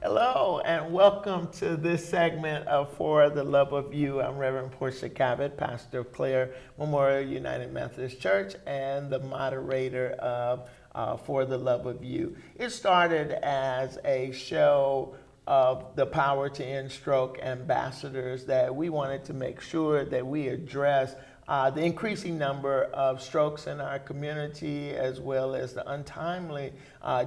Hello, and welcome to this segment of For the Love of You. I'm Reverend Portia Cabot, pastor of Clare Memorial United Methodist Church and the moderator of For the Love of You. It started as a show of the Power to End Stroke ambassadors that we wanted to make sure that we address the increasing number of strokes in our community, as well as the untimely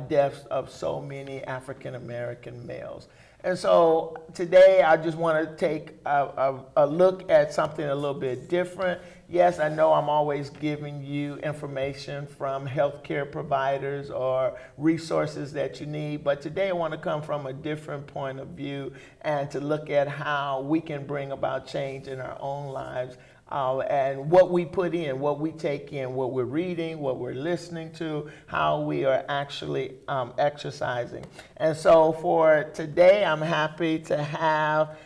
deaths of so many African American males. And so today I just want to take a look at something a little bit different. Yes, I know I'm always giving you information from healthcare providers or resources that you need, but today I want to come from a different point of view and to look at how we can bring about change in our own lives. And what we put in, what we take in, what we're reading, what we're listening to, how we are actually exercising. And so for today, I'm happy to have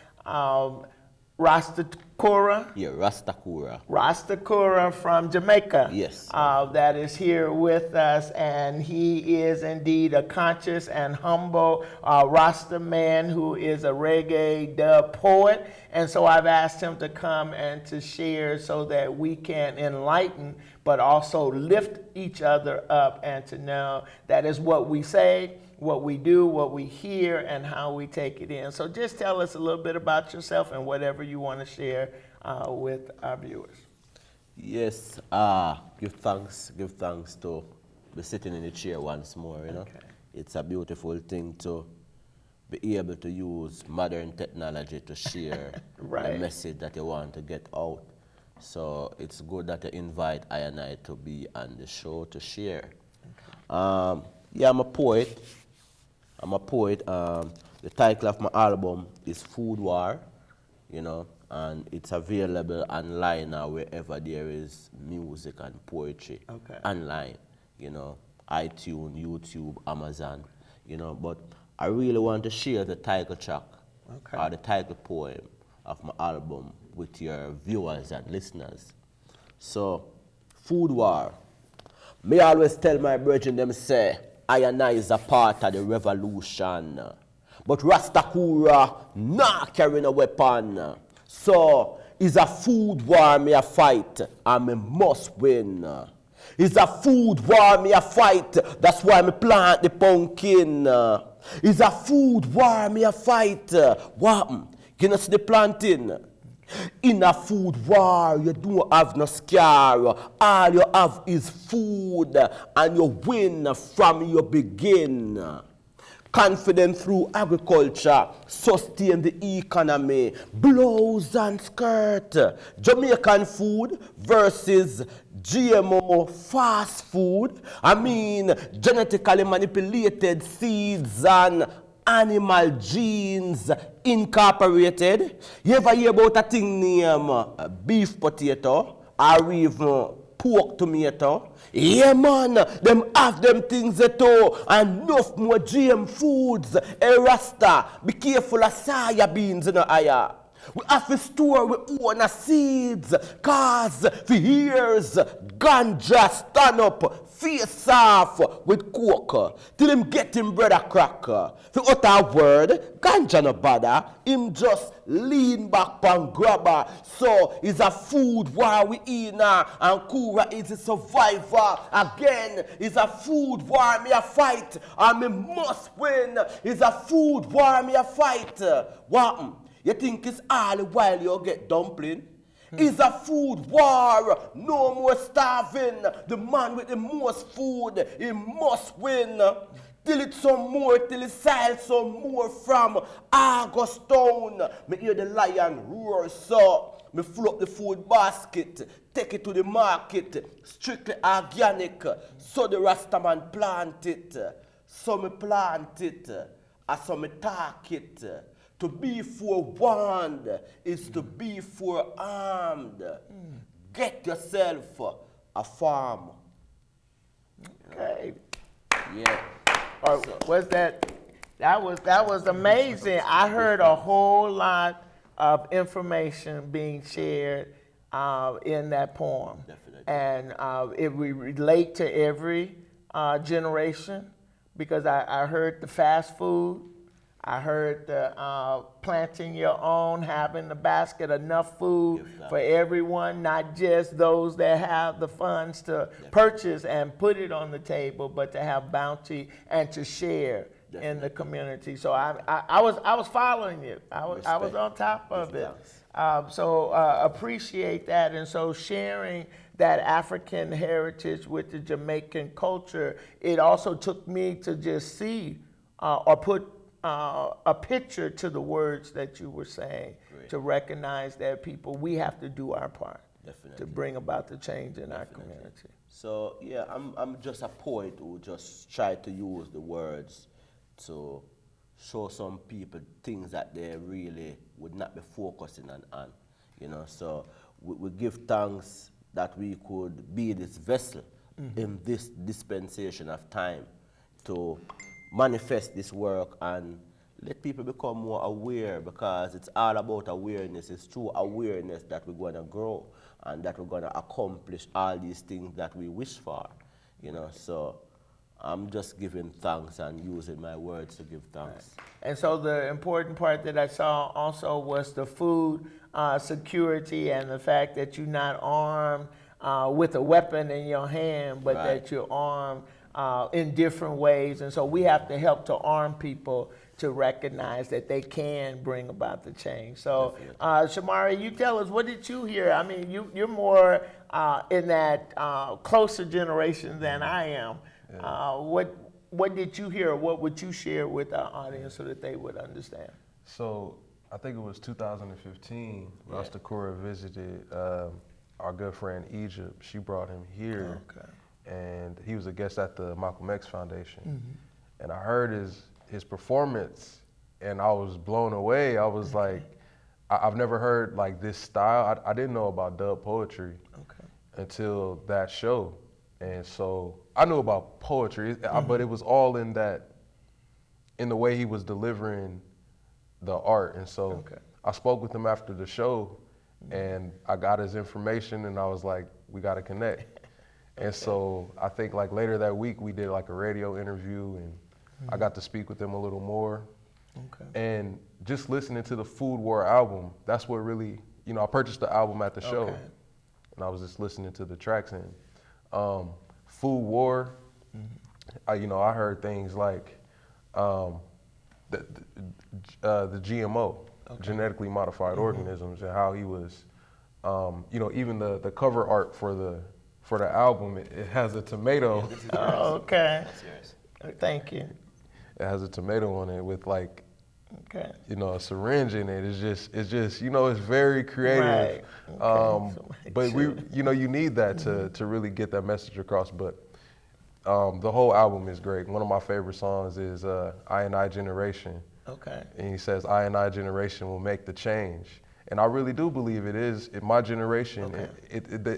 Rastakura. Yeah, Rastakura. Rastakura from Jamaica. Yes. That is here with us, and he is indeed a conscious and humble Rasta man who is a reggae dub poet. And so I've asked him to come and to share so that we can enlighten, but also lift each other up and to know that is what we say, what we do, what we hear, and how we take it in. So just tell us a little bit about yourself and whatever you want to share with our viewers. Yes, give thanks to be sitting in the chair once more, you know. Okay. It's a beautiful thing to be able to use modern technology to share Right. the message that you want to get out. So it's good that you invite I and I to be on the show to share. Okay. Yeah, I'm a poet. The title of my album is Food War, you know, and it's available online now wherever there is music and poetry. Okay. Online, you know, iTunes, YouTube, Amazon, you know, but I really want to share the title track or the title poem of my album with your viewers and listeners. So, Food War. Me always tell my brethren them say, I and I is a part of the revolution. But Rastakura not carrying a weapon. So, it's a food war me a fight and me must win. It's a food war me a fight, that's why me plant the pumpkin. It's a food war me a fight. What happen? You know see the planting? In a food war, you don't have no scar. All you have is food, and you win from your begin. Confident through agriculture, sustain the economy, blouse and skirt. Jamaican food versus GMO fast food. I mean, genetically manipulated seeds and animal genes incorporated. You ever hear about a thing named beef potato or even pork tomato? Yeah man, them have them things at all and enough more GM foods. Hey Rasta, be careful of soya beans in the eye. We have to store we own seeds, cause for years, ganja stand up, face off with coke, till him get him bread a cracker. For utter word, ganja no bother, him just lean back and grab her. So it's a food war we eat now, and Kura is a survivor. Again, it's a food war me a fight, and me must win. It's a food war me a fight. What? You think it's all the while you get dumpling? It's a food war. No more starving. The man with the most food, he must win. Till it's some more, till it's sell some more from Augustown. Me hear the lion roar, so me fill up the food basket, take it to the market, strictly organic. So the Rastaman plant it. So me plant it. And so me talk it. To be forewarned is to be forearmed. Get yourself a farm. Okay. Yeah. Or was that was amazing. I heard a whole lot of information being shared in that poem. Definitely. And it will relate to every generation, because I heard the fast food, I heard the planting your own, having the basket, enough food for everyone, not just those that have the funds to purchase and put it on the table, but to have bounty and to share in the community. So I was following you. I was on top of it. So appreciate that. And so sharing that African heritage with the Jamaican culture, it also took me to just see or put a picture to the words that you were saying, to recognize that we have to do our part to bring about the change in our community. So yeah, I'm just a poet who just tried to use the words to show some people things that they really would not be focusing on, you know. So we give thanks that we could be this vessel in this dispensation of time to manifest this work and let people become more aware, because it's all about awareness. It's through awareness that we're going to grow and that we're going to accomplish all these things that we wish for, you know. So I'm just giving thanks and using my words to give thanks. Right. And so the important part that I saw also was the food security and the fact that you're not armed with a weapon in your hand, but that you're armed in different ways. And so we have to help to arm people to recognize that they can bring about the change. So Shamari, you tell us, what did you hear? I mean, you're more in that closer generation than I am. What did you hear, or what would you share with our audience so that they would understand? So I think it was 2015, Rasta Kura visited our good friend Egypt. She brought him here, and he was a guest at the Malcolm X Foundation. And I heard his performance, and I was blown away. I was like, I've never heard like this style. I didn't know about dub poetry until that show. And so I knew about poetry, but it was all in the way he was delivering the art. And so I spoke with him after the show, and I got his information, and I was like, we got to connect. And so I think like later that week we did like a radio interview, and I got to speak with him a little more. And just listening to the Food War album, that's what really, you know, I purchased the album at the show, and I was just listening to the tracks. And Food War, I heard things like the GMO, genetically modified organisms, and how he was, even the cover art for the album, it has a tomato. That's yours. Thank you. It has a tomato on it with like, a syringe in it. It's just, it's very creative. But you need that to really get that message across. But the whole album is great. One of my favorite songs is I and I Generation. And he says, I and I Generation will make the change. And I really do believe it is my generation.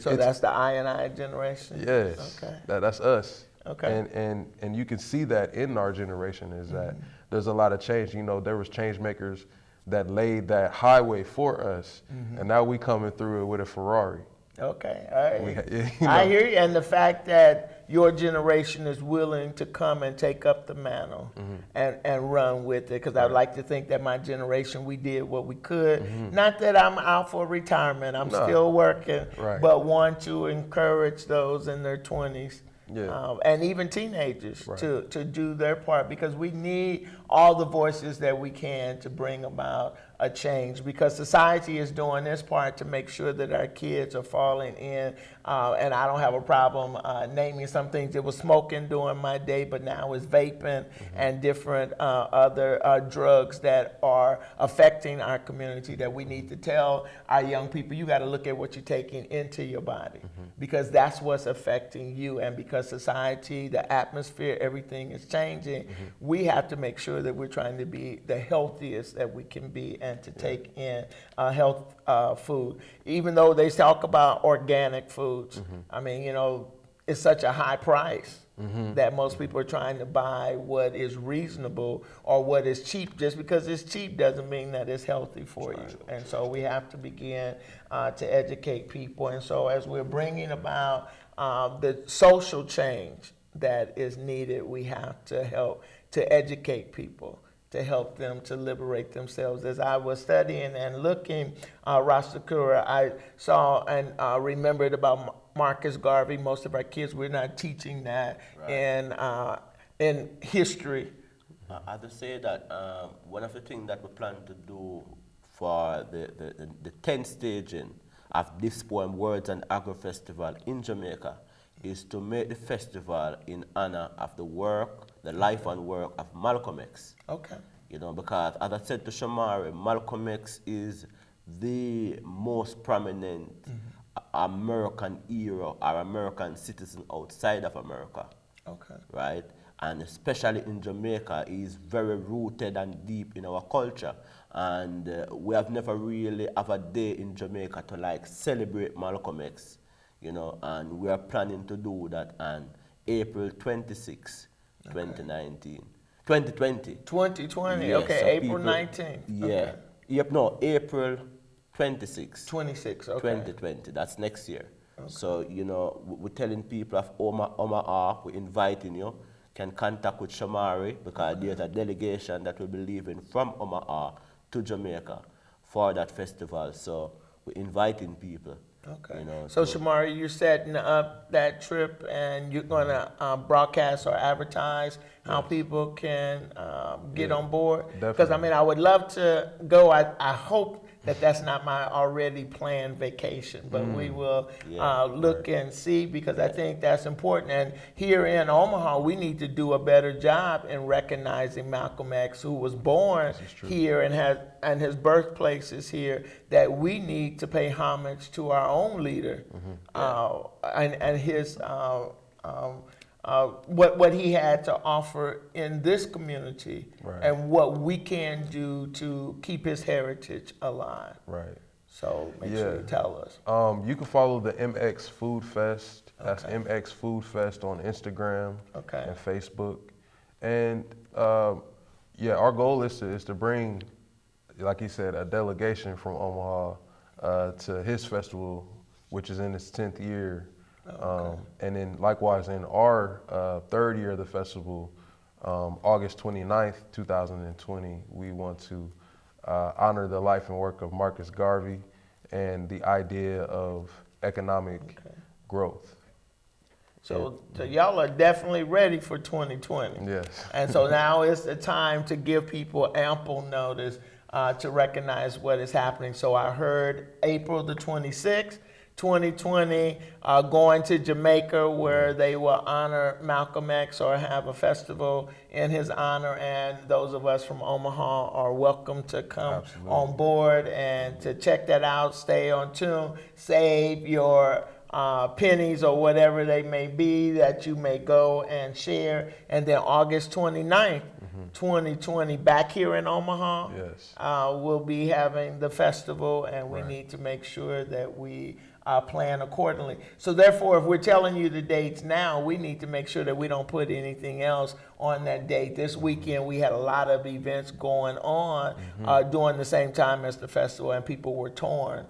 So that's the I and I generation? Yes. That's us. And you can see that in our generation is that there's a lot of change. There was change makers that laid that highway for us, and now we coming through it with a Ferrari. All right. I hear you, and the fact that your generation is willing to come and take up the mantle and run with it, because I'd like to think that my generation, we did what we could. Not that I'm out for retirement, I'm still working, but want to encourage those in their 20s. And even teenagers to do their part, because we need all the voices that we can to bring about a change, because society is doing its part to make sure that our kids are falling in. And I don't have a problem naming some things. It was smoking during my day, but now it's vaping and different other drugs that are affecting our community, that we need to tell our young people, you got to look at what you're taking into your body, because that's what's affecting you. And because society, the atmosphere, everything is changing, we have to make sure that we're trying to be the healthiest that we can be and to take in health food. Even though they talk about organic foods, I mean, it's such a high price that most people are trying to buy what is reasonable or what is cheap. Just because it's cheap doesn't mean that it's healthy for you. And so we have to begin to educate people. And so as we're bringing about the social change that is needed, we have to help to educate people, to help them to liberate themselves. As I was studying and looking, Rasta Kura, I saw and remembered about Marcus Garvey. Most of our kids, we're not teaching that in history. I just say that one of the things that we plan to do for the 10th staging of this poem, Words and Agro Festival in Jamaica, is to make the festival in honor of the work, the life and work of Malcolm X. Okay. You know, because as I said to Shamari, Malcolm X is the most prominent American hero or American citizen outside of America. Okay. Right? And especially in Jamaica, he is very rooted and deep in our culture. And we have never really have a day in Jamaica to like celebrate Malcolm X, you know, and we are planning to do that on April 26, 2019. 2020. 2020, Yes, okay, so April people, 19th. Yeah. Okay. Yep, no, April 26. 26, okay. 2020, that's next year. Okay. So, you know, we're telling people of Omaha, we're inviting you, can contact with Shamari because there's a delegation that will be leaving from Omaha to Jamaica for that festival. So we're inviting people. Okay. You know, so Shamari, you're setting up that trip and you're going to broadcast or advertise how people can get on board? Because, I mean, I would love to go. I hope that that's not my already planned vacation, but we will look and see, because I think that's important. And here in Omaha, we need to do a better job in recognizing Malcolm X, who was born here and his birthplace is here, that we need to pay homage to our own leader and his what he had to offer in this community, and what we can do to keep his heritage alive. Right. So make sure you tell us. You can follow the MX Food Fest. That's MX Food Fest on Instagram and Facebook. And our goal is to bring, like he said, a delegation from Omaha to his festival, which is in its 10th year. And then likewise in our third year of the festival, August 29th, 2020, we want to honor the life and work of Marcus Garvey and the idea of economic growth. So y'all are definitely ready for 2020. Yes. And so now is the time to give people ample notice to recognize what is happening. So I heard April the 26th, 2020, going to Jamaica, where they will honor Malcolm X or have a festival in his honor, and those of us from Omaha are welcome to come on board and to check that out. Stay on tune, save your pennies or whatever they may be that you may go and share. And then August 29th, 2020, back here in Omaha, we'll be having the festival, and we need to make sure that we plan accordingly. So therefore, if we're telling you the dates now, we need to make sure that we don't put anything else on that date. This weekend, we had a lot of events going on during the same time as the festival, and people were torn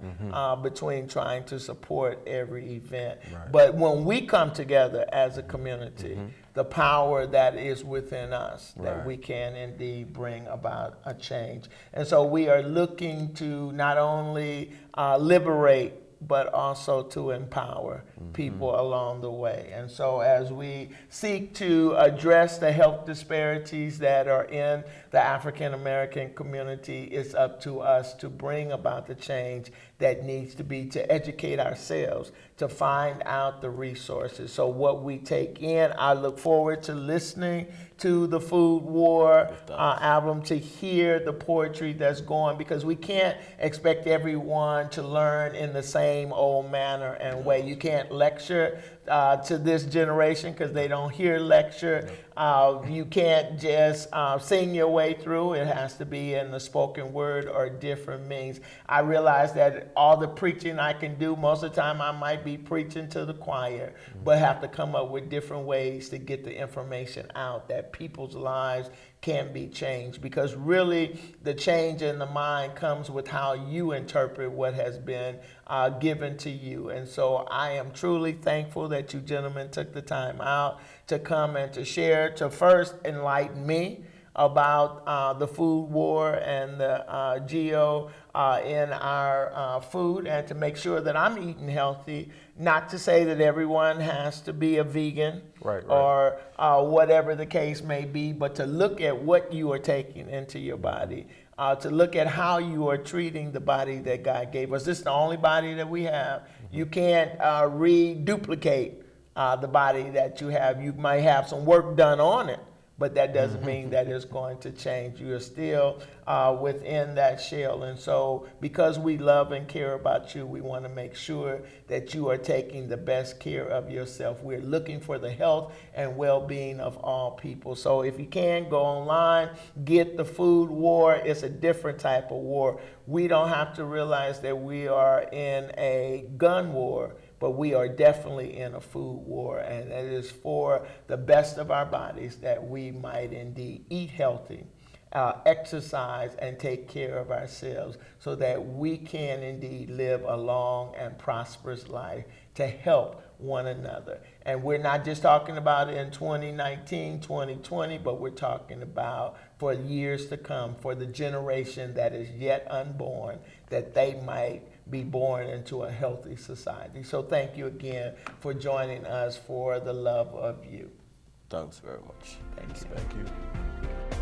between trying to support every event. But when we come together as a community, the power that is within us, that we can indeed bring about a change. And so we are looking to not only liberate, but also to empower people along the way. And so as we seek to address the health disparities that are in the African American community, it's up to us to bring about the change that needs to be, to educate ourselves, to find out the resources. So what we take in, I look forward to listening to the Food War album, to hear the poetry that's going, because we can't expect everyone to learn in the same old manner and way. You can't lecture to this generation because they don't hear lecture. You can't just sing your way through. It has to be in the spoken word or different means. I realize that all the preaching I can do, most of the time I might be preaching to the choir, but have to come up with different ways to get the information out, that people's lives can be changed. Because really, the change in the mind comes with how you interpret what has been given to you. And so I am truly thankful that you gentlemen took the time out to come and to share, to first enlighten me about the food war and the GO in our food, and to make sure that I'm eating healthy. Not to say that everyone has to be a vegan, Right. or whatever the case may be, but to look at what you are taking into your body, to look at how you are treating the body that God gave us. This is the only body that we have. You can't reduplicate the body that you have. You might have some work done on it, but that doesn't mean that it's going to change. You are still within that shell. And so because we love and care about you, we want to make sure that you are taking the best care of yourself. We're looking for the health and well-being of all people. So if you can, go online, get the food war. It's a different type of war. We don't have to realize that we are in a gun war, but we are definitely in a food war, and it is for the best of our bodies that we might indeed eat healthy, exercise, and take care of ourselves so that we can indeed live a long and prosperous life to help one another. And we're not just talking about it in 2019, 2020, but we're talking about for years to come, for the generation that is yet unborn, that they might be born into a healthy society. So thank you again for joining us for the love of you. Thanks very much. Thank you. Thank you.